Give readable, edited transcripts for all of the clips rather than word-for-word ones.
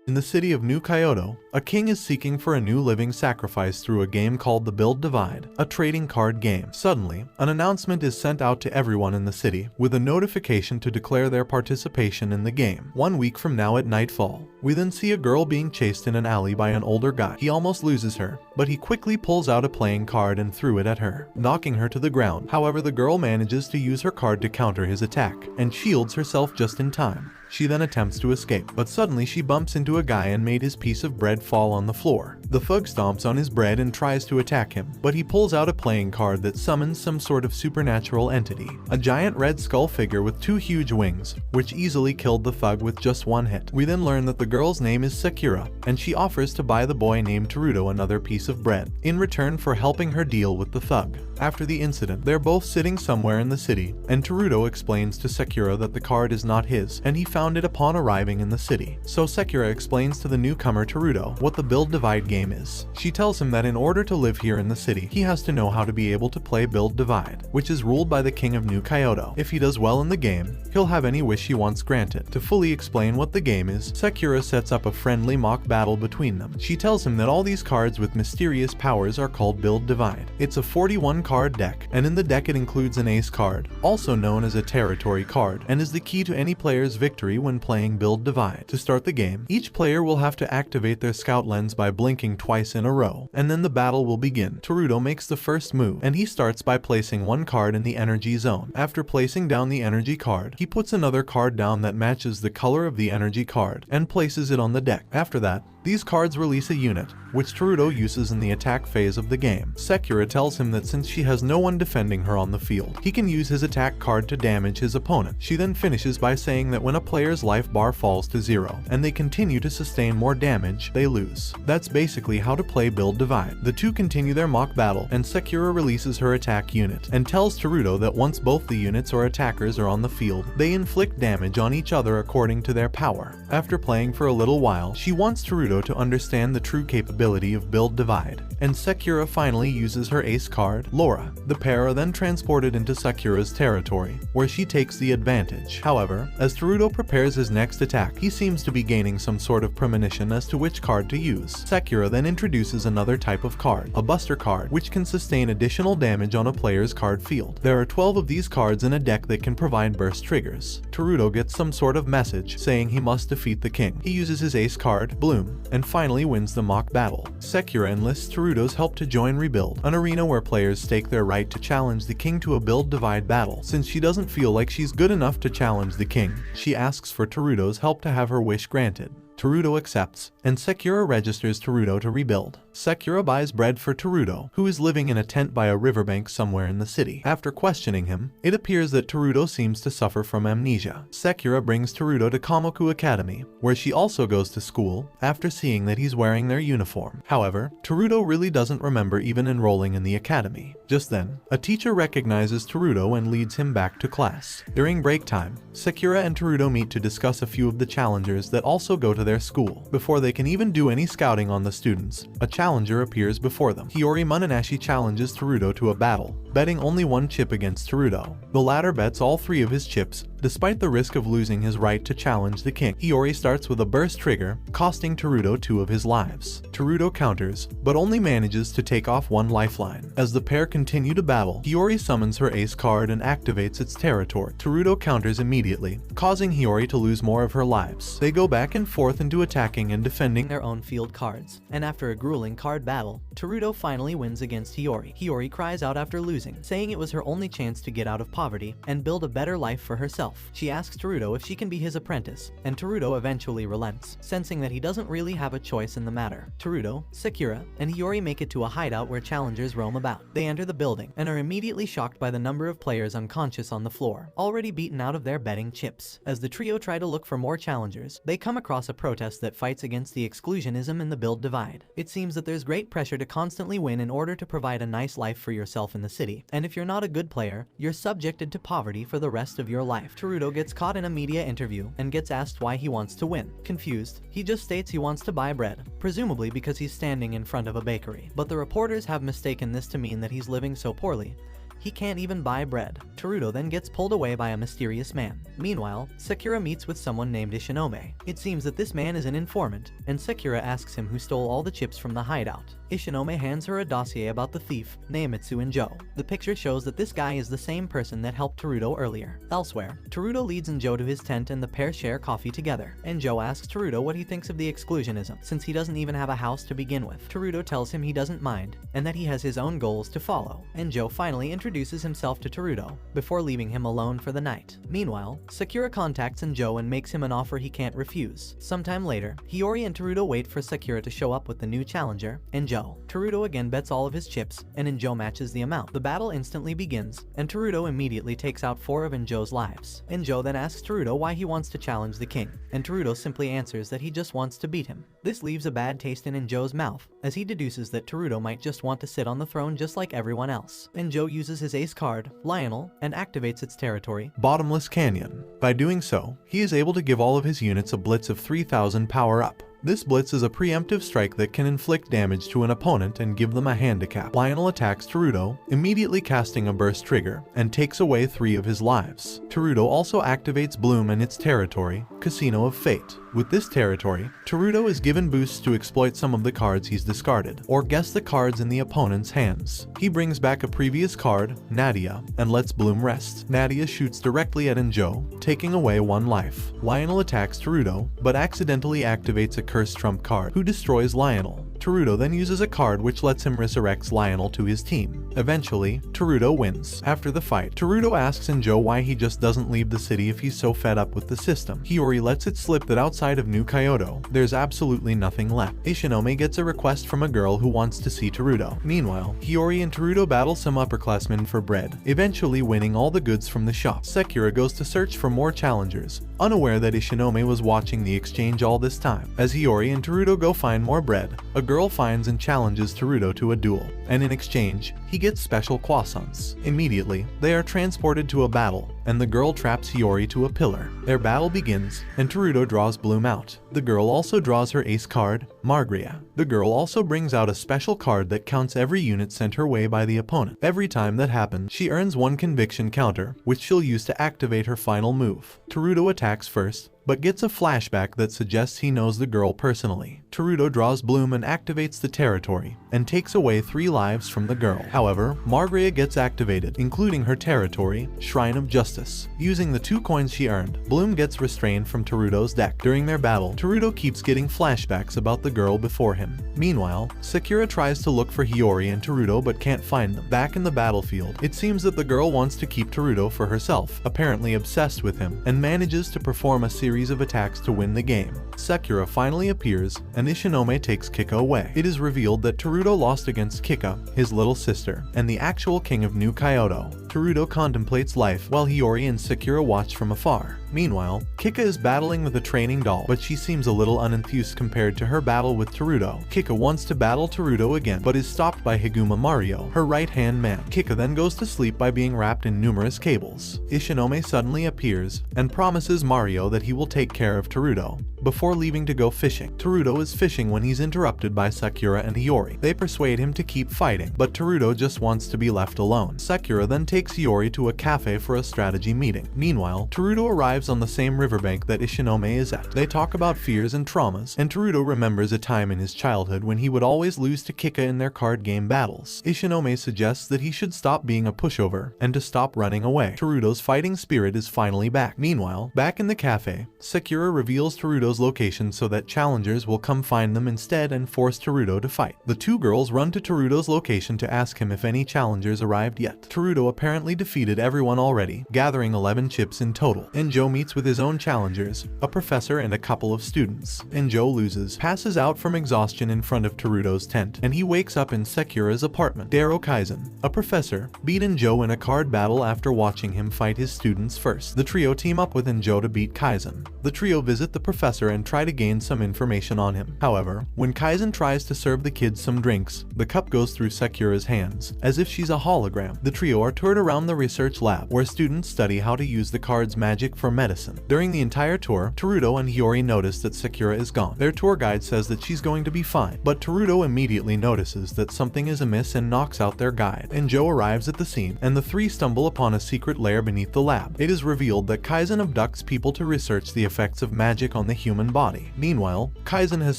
In the city of New Kyoto, a king is seeking for a new living sacrifice through a game called the Build Divide, a trading card game. Suddenly, an announcement is sent out to everyone in the city, with a notification to declare their participation in the game. 1 week from now at nightfall, we then see a girl being chased in an alley by an older guy. He almost loses her, but he quickly pulls out a playing card and threw it at her, knocking her to the ground. However, the girl manages to use her card to counter his attack, and shields herself just in time. She then attempts to escape, but suddenly she bumps into a guy and made his piece of bread fall on the floor. The thug stomps on his bread and tries to attack him, but he pulls out a playing card that summons some sort of supernatural entity, a giant red skull figure with 2 huge wings, which easily killed the thug with just 1 hit. We then learn that the girl's name is Sakura, and she offers to buy the boy named Teruhito another piece of bread, in return for helping her deal with the thug. After the incident, they're both sitting somewhere in the city, and Teruhito explains to Sakura that the card is not his, and he found it upon arriving in the city. So Sakura explains to the newcomer Teruhito what the Build Divide game is. She tells him that in order to live here in the city, he has to know how to be able to play Build Divide, which is ruled by the king of New Kyoto. If he does well in the game, he'll have any wish he wants granted. To fully explain what the game is, Sakura sets up a friendly mock battle between them. She tells him that all these cards with mysterious powers are called Build Divide. It's a 41 card deck, and in the deck it includes an ace card, also known as a territory card, and is the key to any player's victory when playing Build Divide. To start the game, each player will have to activate their scout lens by blinking twice in a row, and then the battle will begin. Teruhito makes the first move, and he starts by placing 1 card in the energy zone. After placing down the energy card, he puts another card down that matches the color of the energy card, and places it on the deck. After that, these cards release a unit, which Teruhito uses in the attack phase of the game. Sakura tells him that since she has no one defending her on the field, he can use his attack card to damage his opponent. She then finishes by saying that when a player's life bar falls to 0, and they continue to sustain more damage, they lose. That's basically how to play Build Divide. The two continue their mock battle, and Sakura releases her attack unit, and tells Teruhito that once both the units or attackers are on the field, they inflict damage on each other according to their power. After playing for a little while, she wants Teruhito to understand the true capability of Build Divide, and Sakura finally uses her ace card, Laura. The pair are then transported into Sakura's territory, where she takes the advantage. However, as Teruhito prepares his next attack, he seems to be gaining some sort of premonition as to which card to use. Sakura then introduces another type of card, a buster card, which can sustain additional damage on a player's card field. There are 12 of these cards in a deck that can provide burst triggers. Teruhito gets some sort of message saying he must defeat the king. He uses his ace card, Bloom, and finally wins the mock battle. Sakura enlists Teruhito's help to join Rebuild, an arena where players stake their right to challenge the king to a Build Divide battle. Since she doesn't feel like she's good enough to challenge the king, she asks for Teruhito's help to have her wish granted. Teruhito accepts, and Sakura registers Teruhito to rebuild. Sakura buys bread for Teruhito, who is living in a tent by a riverbank somewhere in the city. After questioning him, it appears that Teruhito seems to suffer from amnesia. Sakura brings Teruhito to Kamoku Academy, where she also goes to school, after seeing that he's wearing their uniform. However, Teruhito really doesn't remember even enrolling in the academy. Just then, a teacher recognizes Teruhito and leads him back to class. During break time, Sakura and Teruhito meet to discuss a few of the challengers that also go to their school. Before they can even do any scouting on the students, a challenger appears before them. Hiyori Munanashi challenges Teruhito to a battle, betting only 1 chip against Teruhito. The latter bets all 3 of his chips, despite the risk of losing his right to challenge the king. Hiyori starts with a burst trigger, costing Teruhito 2 of his lives. Teruhito counters, but only manages to take off 1 lifeline. As the pair continue to battle, Hiyori summons her ace card and activates its territory. Teruhito counters immediately, causing Hiyori to lose more of her lives. They go back and forth into attacking and defending their own field cards, and after a grueling card battle, Teruhito finally wins against Hiyori. Hiyori cries out after losing, saying it was her only chance to get out of poverty and build a better life for herself. She asks Teruhito if she can be his apprentice, and Teruhito eventually relents, sensing that he doesn't really have a choice in the matter. Teruhito, Sakura, and Hiyori make it to a hideout where challengers roam about. They enter the building and are immediately shocked by the number of players unconscious on the floor, already beaten out of their betting chips. As the trio try to look for more challengers, they come across a protest that fights against the exclusionism in the Build Divide. It seems that there's great pressure to constantly win in order to provide a nice life for yourself in the city, and if you're not a good player, you're subjected to poverty for the rest of your life. Teruhito gets caught in a media interview and gets asked why he wants to win. Confused, he just states he wants to buy bread, presumably because he's standing in front of a bakery. But the reporters have mistaken this to mean that he's living so poorly He can't even buy bread. Teruto then gets pulled away by a mysterious man. Meanwhile, Sakura meets with someone named Ishinome. It seems that this man is an informant, and Sakura asks him who stole all the chips from the hideout. Ishinome hands her a dossier about the thief, Neimitsu and Joe. The picture shows that this guy is the same person that helped Teruto earlier. Elsewhere, Teruto leads Joe to his tent and the pair share coffee together. And Joe asks Teruto what he thinks of the exclusionism, since he doesn't even have a house to begin with. Teruto tells him he doesn't mind, and that he has his own goals to follow. And Joe finally introduces himself to Teruto, before leaving him alone for the night. Meanwhile, Sakura contacts Joe and makes him an offer he can't refuse. Sometime later, Hiyori and Teruto wait for Sakura to show up with the new challenger, Joe. Teruto again bets all of his chips, and Joe matches the amount. The battle instantly begins, and Teruto immediately takes out 4 of Joe's lives. Joe then asks Teruto why he wants to challenge the king, and Teruto simply answers that he just wants to beat him. This leaves a bad taste in Joe's mouth, as he deduces that Teruto might just want to sit on the throne just like everyone else. Joe uses his ace card, Lionel, and activates its territory, Bottomless Canyon. By doing so, he is able to give all of his units a blitz of 3000 power up. This blitz is a preemptive strike that can inflict damage to an opponent and give them a handicap. Lionel attacks Teruto, immediately casting a burst trigger, and takes away 3 of his lives. Teruto also activates Bloom and its territory, Casino of Fate. With this territory, Teruto is given boosts to exploit some of the cards he's discarded, or guess the cards in the opponent's hands. He brings back a previous card, Nadia, and lets Bloom rest. Nadia shoots directly at Joe, taking away 1 life. Lionel attacks Teruto, but accidentally activates a cursed trump card, who destroys Lionel. Teruto then uses a card which lets him resurrect Lionel to his team. Eventually, Teruto wins. After the fight, Teruto asks Joe why he just doesn't leave the city if he's so fed up with the system. Hiyori lets it slip that outside of New Kyoto, there's absolutely nothing left. Ishinome gets a request from a girl who wants to see Teruto. Meanwhile, Hiyori and Teruto battle some upperclassmen for bread, eventually winning all the goods from the shop. Sakura goes to search for more challengers, unaware that Ishinome was watching the exchange all this time. As Hiyori and Teruto go find more bread, a girl finds and challenges Teruto to a duel, and in exchange, he gets special croissants. Immediately, they are transported to a battle, and the girl traps Hiyori to a pillar. Their battle begins, and Teruto draws Bloom out. The girl also draws her ace card, Margria. The girl also brings out a special card that counts every unit sent her way by the opponent. Every time that happens, she earns 1 conviction counter, which she'll use to activate her final move. Teruto attacks first, but gets a flashback that suggests he knows the girl personally. Teruto draws Bloom and activates the territory, and takes away 3 lives from the girl. However, Margria gets activated, including her territory, Shrine of Justice. Using the 2 coins she earned, Bloom gets restrained from Teruto's deck. During their battle, Teruto keeps getting flashbacks about the girl before him. Meanwhile, Sakura tries to look for Hiyori and Teruto but can't find them. Back in the battlefield, it seems that the girl wants to keep Teruto for herself, apparently obsessed with him, and manages to perform a series of attacks to win the game. Sakura finally appears, and Ishinome takes Kika away. It is revealed that Teruto lost against Kika, his little sister, and the actual king of New Kyoto. Teruto contemplates life while Hiyori and Sakura watch from afar. Meanwhile, Kika is battling with a training doll, but she seems a little unenthused compared to her battle with Teruto. Kika wants to battle Teruto again, but is stopped by Higuma Mario, her right-hand man. Kika then goes to sleep by being wrapped in numerous cables. Ishinome suddenly appears, and promises Mario that he will take care of Teruto, before leaving to go fishing. Teruto is fishing when he's interrupted by Sakura and Hiyori. They persuade him to keep fighting, but Teruto just wants to be left alone. Sakura then takes Hiyori to a cafe for a strategy meeting. Meanwhile, Teruto arrives on the same riverbank that Ishinome is at. They talk about fears and traumas, and Teruto remembers a time in his childhood when he would always lose to Kika in their card game battles. Ishinome suggests that he should stop being a pushover, and to stop running away. Teruto's fighting spirit is finally back. Meanwhile, back in the cafe, Sakura reveals Teruto's location so that challengers will come find them instead and force Teruto to fight. The 2 girls run to Teruto's location to ask him if any challengers arrived yet. Teruto apparently defeated everyone already, gathering 11 chips in total. Joe meets with his own challengers, a professor and a couple of students. Joe loses, passes out from exhaustion in front of Teruto's tent, and he wakes up in Sakura's apartment. Daro Kaizen, a professor, beat Joe in a card battle after watching him fight his students first. The trio team up with Joe to beat Kaizen. The trio visit the professor professor and try to gain some information on him. However, when Kaizen tries to serve the kids some drinks, the cup goes through Sakura's hands, as if she's a hologram. The trio are toured around the research lab, where students study how to use the card's magic for medicine. During the entire tour, Teruto and Hiyori notice that Sakura is gone. Their tour guide says that she's going to be fine, but Teruto immediately notices that something is amiss and knocks out their guide. And Joe arrives at the scene, and the three stumble upon a secret lair beneath the lab. It is revealed that Kaizen abducts people to research the effects of magic on the human body. Meanwhile, Kaizen has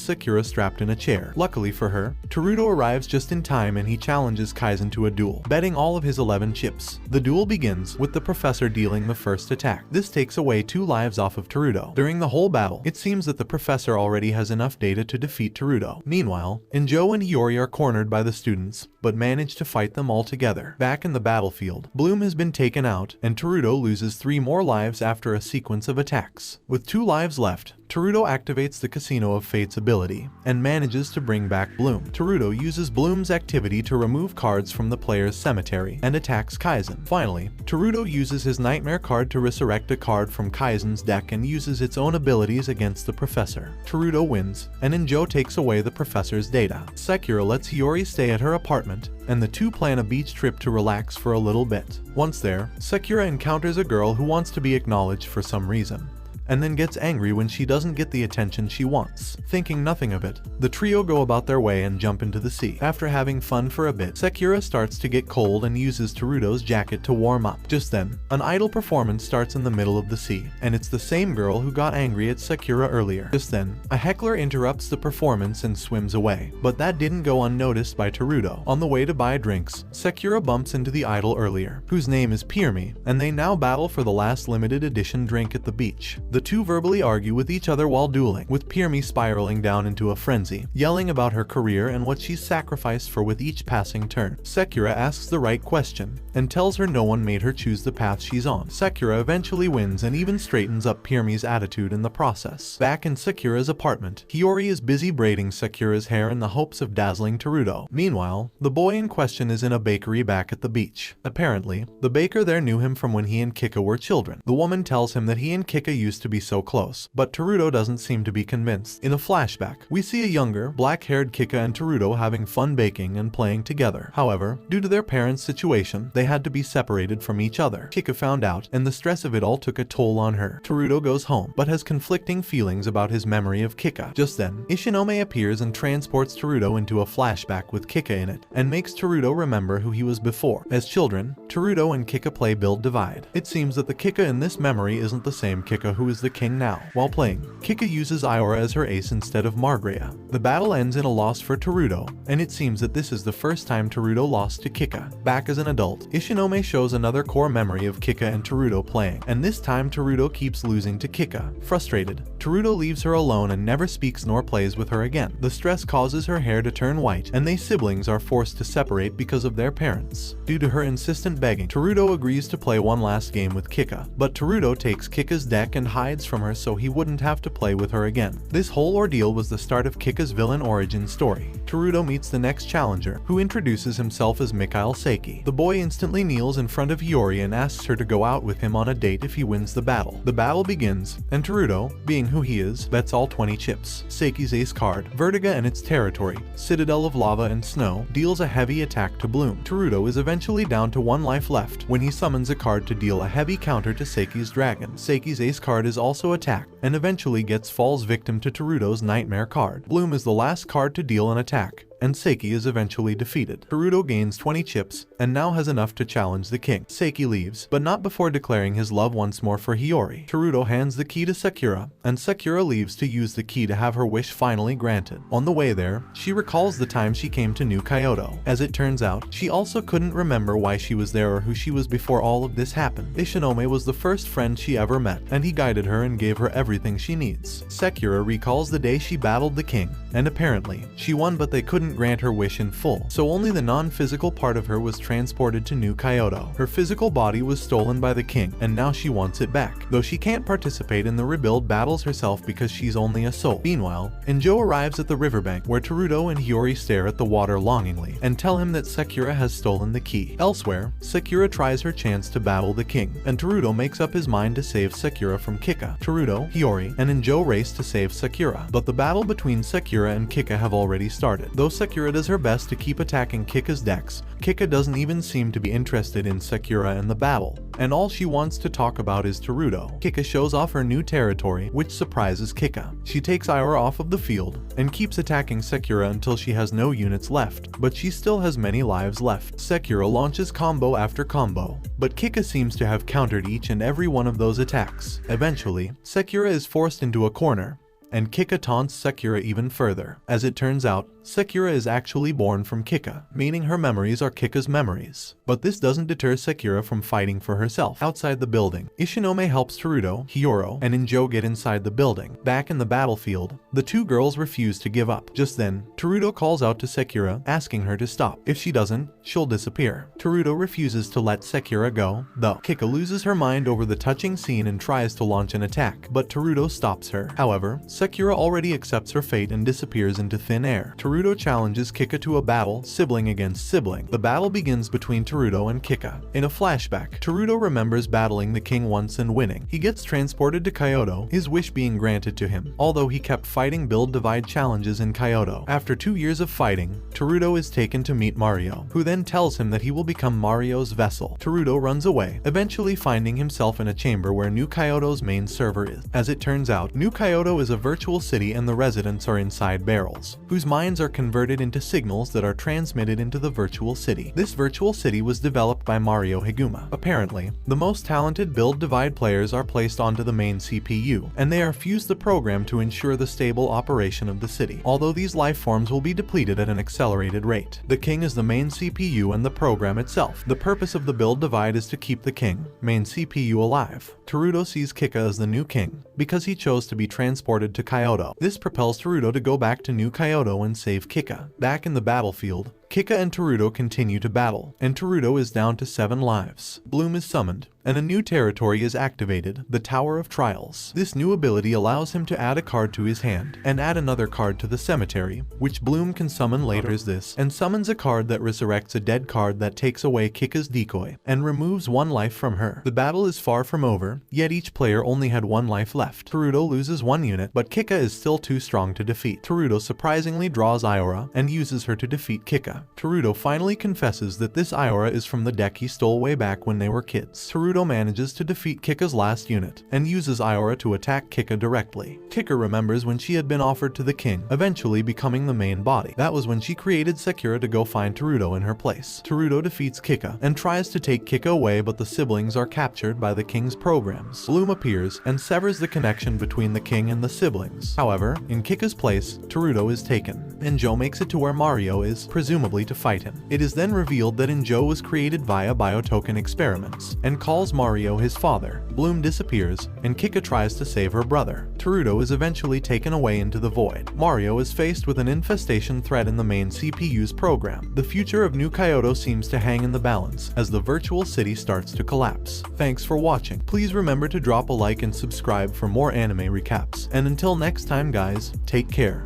Sakura strapped in a chair. Luckily for her, Teruto arrives just in time and he challenges Kaizen to a duel, betting all of his 11 chips. The duel begins with the professor dealing the first attack. This takes away 2 lives off of Teruto. During the whole battle, it seems that the professor already has enough data to defeat Teruto. Meanwhile, Joe and Hiyori are cornered by the students, but manage to fight them all together. Back in the battlefield, Bloom has been taken out, and Teruto loses 3 more lives after a sequence of attacks. With 2 lives left, Teruto activates the Casino of Fate's ability and manages to bring back Bloom. Teruto uses Bloom's activity to remove cards from the player's cemetery and attacks Kaizen. Finally, Teruto uses his Nightmare card to resurrect a card from Kaizen's deck and uses its own abilities against the professor. Teruto wins, and Joe takes away the professor's data. Sakura lets Hiyori stay at her apartment, and the two plan a beach trip to relax for a little bit. Once there, Sakura encounters a girl who wants to be acknowledged for some reason, and then gets angry when she doesn't get the attention she wants. Thinking nothing of it, the trio go about their way and jump into the sea. After having fun for a bit, Sakura starts to get cold and uses Teruto's jacket to warm up. Just then, an idol performance starts in the middle of the sea, and it's the same girl who got angry at Sakura earlier. Just then, a heckler interrupts the performance and swims away, but that didn't go unnoticed by Teruto. On the way to buy drinks, Sakura bumps into the idol earlier, whose name is Pirate, and they now battle for the last limited edition drink at the beach. The two verbally argue with each other while dueling, with Pirate spiraling down into a frenzy, yelling about her career and what she's sacrificed for with each passing turn. Sakura asks the right question, and tells her no one made her choose the path she's on. Sakura eventually wins and even straightens up Pirate's attitude in the process. Back in Sakura's apartment, Hiyori is busy braiding Sakura's hair in the hopes of dazzling Teruto. Meanwhile, the boy in question is in a bakery back at the beach. Apparently, the baker there knew him from when he and Kika were children. The woman tells him that he and Kika used to be so close, but Teruto doesn't seem to be convinced. In a flashback, we see a younger, black-haired Kika and Teruto having fun baking and playing together. However, due to their parents' situation, they had to be separated from each other. Kika found out, and the stress of it all took a toll on her. Teruto goes home, but has conflicting feelings about his memory of Kika. Just then, Ishinome appears and transports Teruto into a flashback with Kika in it, and makes Teruto remember who he was before. As children, Teruto and Kika play Build Divide. It seems that the Kika in this memory isn't the same Kika who is the king now. While playing, Kika uses Iora as her ace instead of Margrea. The battle ends in a loss for Teruto, and it seems that this is the first time Teruto lost to Kika. Back as an adult, Ishinome shows another core memory of Kika and Teruto playing, and this time Teruto keeps losing to Kika. Frustrated, Teruto leaves her alone and never speaks nor plays with her again. The stress causes her hair to turn white, and they siblings are forced to separate because of their parents. Due to her insistent begging, Teruto agrees to play one last game with Kika, but Teruto takes Kika's deck and hides from her so he wouldn't have to play with her again. This whole ordeal was the start of Kika's villain origin story. Teruto meets the next challenger, who introduces himself as Mikhail Seiki. The boy instantly kneels in front of Hiyori and asks her to go out with him on a date if he wins the battle. The battle begins, and Teruto, being who he is, bets all 20 chips. Seiki's ace card, Vertiga and its territory, Citadel of Lava and Snow, deals a heavy attack to Bloom. Teruto is eventually down to 1 life left when he summons a card to deal a heavy counter to Seiki's dragon. Seiki's ace card is also attacked, and eventually falls victim to Teruto's Nightmare card. Bloom is the last card to deal an attack, and Seiki is eventually defeated. Teruto gains 20 chips, and now has enough to challenge the king. Seiki leaves, but not before declaring his love once more for Hiyori. Teruto hands the key to Sakura, and Sakura leaves to use the key to have her wish finally granted. On the way there, she recalls the time she came to New Kyoto. As it turns out, she also couldn't remember why she was there or who she was before all of this happened. Ishinome was the first friend she ever met, and he guided her and gave her everything she needs. Sakura recalls the day she battled the king, and apparently, she won but they couldn't couldn't grant her wish in full, so only the non-physical part of her was transported to New Kyoto. Her physical body was stolen by the king, and now she wants it back, though she can't participate in the rebuild battles herself because she's only a soul. Meanwhile, Enjo arrives at the riverbank, where Teruto and Hiyori stare at the water longingly and tell him that Sakura has stolen the key. Elsewhere, Sakura tries her chance to battle the king, and Teruto makes up his mind to save Sakura from Kika. Teruto, Hiyori, and Enjo race to save Sakura, but the battle between Sakura and Kika have already started. Though Sakura does her best to keep attacking Kika's decks, Kika doesn't even seem to be interested in Sakura and the battle, and all she wants to talk about is Teruto. Kika shows off her new territory, which surprises Kika. She takes Iora off of the field and keeps attacking Sakura until she has no units left, but she still has many lives left. Sakura launches combo after combo, but Kika seems to have countered each and every one of those attacks. Eventually, Sakura is forced into a corner, and Kika taunts Sakura even further. As it turns out, Sakura is actually born from Kika, meaning her memories are Kika's memories. But this doesn't deter Sakura from fighting for herself. Outside the building, Ishinome helps Teruto, Hiyori, and Enjo get inside the building. Back in the battlefield, the two girls refuse to give up. Just then, Teruto calls out to Sakura, asking her to stop. If she doesn't, she'll disappear. Teruto refuses to let Sakura go, though. Kika loses her mind over the touching scene and tries to launch an attack, but Teruto stops her. However, Sakura already accepts her fate and disappears into thin air. Teruto challenges Kika to a battle, sibling against sibling. The battle begins between Teruto and Kika. In a flashback, Teruto remembers battling the king once and winning. He gets transported to Kyoto, his wish being granted to him, although he kept fighting build divide challenges in Kyoto. After 2 years of fighting, Teruto is taken to meet Mario, who then tells him that he will become Mario's vessel. Teruto runs away, eventually finding himself in a chamber where New Kyoto's main server is. As it turns out, New Kyoto is a virtual city and the residents are inside barrels, whose minds are converted into signals that are transmitted into the virtual city. This virtual city was developed by Mario Higuma. Apparently, the most talented build divide players are placed onto the main CPU, and they are fused the program to ensure the stable operation of the city. Although these life forms will be depleted at an accelerated rate, the king is the main CPU and the program itself. The purpose of the build divide is to keep the king, main CPU, alive. Teruto sees Kika as the new king, because he chose to be transported to Kyoto. This propels Teruto to go back to New Kyoto and save Kika. Back in the battlefield, Kika and Teruto continue to battle, and Teruto is down to 7 lives. Bloom is summoned, and a new territory is activated, the Tower of Trials. This new ability allows him to add a card to his hand, and add another card to the cemetery, which Bloom can summon later as this, and summons a card that resurrects a dead card that takes away Kika's decoy, and removes 1 life from her. The battle is far from over, yet each player only had 1 life left. Teruto loses 1 unit, but Kika is still too strong to defeat. Teruto surprisingly draws Iora, and uses her to defeat Kika. Teruto finally confesses that this Iora is from the deck he stole way back when they were kids. Teruto manages to defeat Kika's last unit, and uses Iora to attack Kika directly. Kika remembers when she had been offered to the king, eventually becoming the main body. That was when she created Sakura to go find Teruto in her place. Teruto defeats Kika, and tries to take Kika away, but the siblings are captured by the king's programs. Bloom appears, and severs the connection between the king and the siblings. However, in Kika's place, Teruto is taken, and Enjo makes it to where Mario is, presumably to fight him. It is then revealed that Enjo was created via biotoken experiments, and calls Mario his father. Bloom disappears, and Kika tries to save her brother. Teruto is eventually taken away into the void. Mario is faced with an infestation threat in the main CPU's program. The future of New Kyoto seems to hang in the balance, as the virtual city starts to collapse. Thanks for watching. Please remember to drop a like and subscribe for more anime recaps. And until next time guys, take care.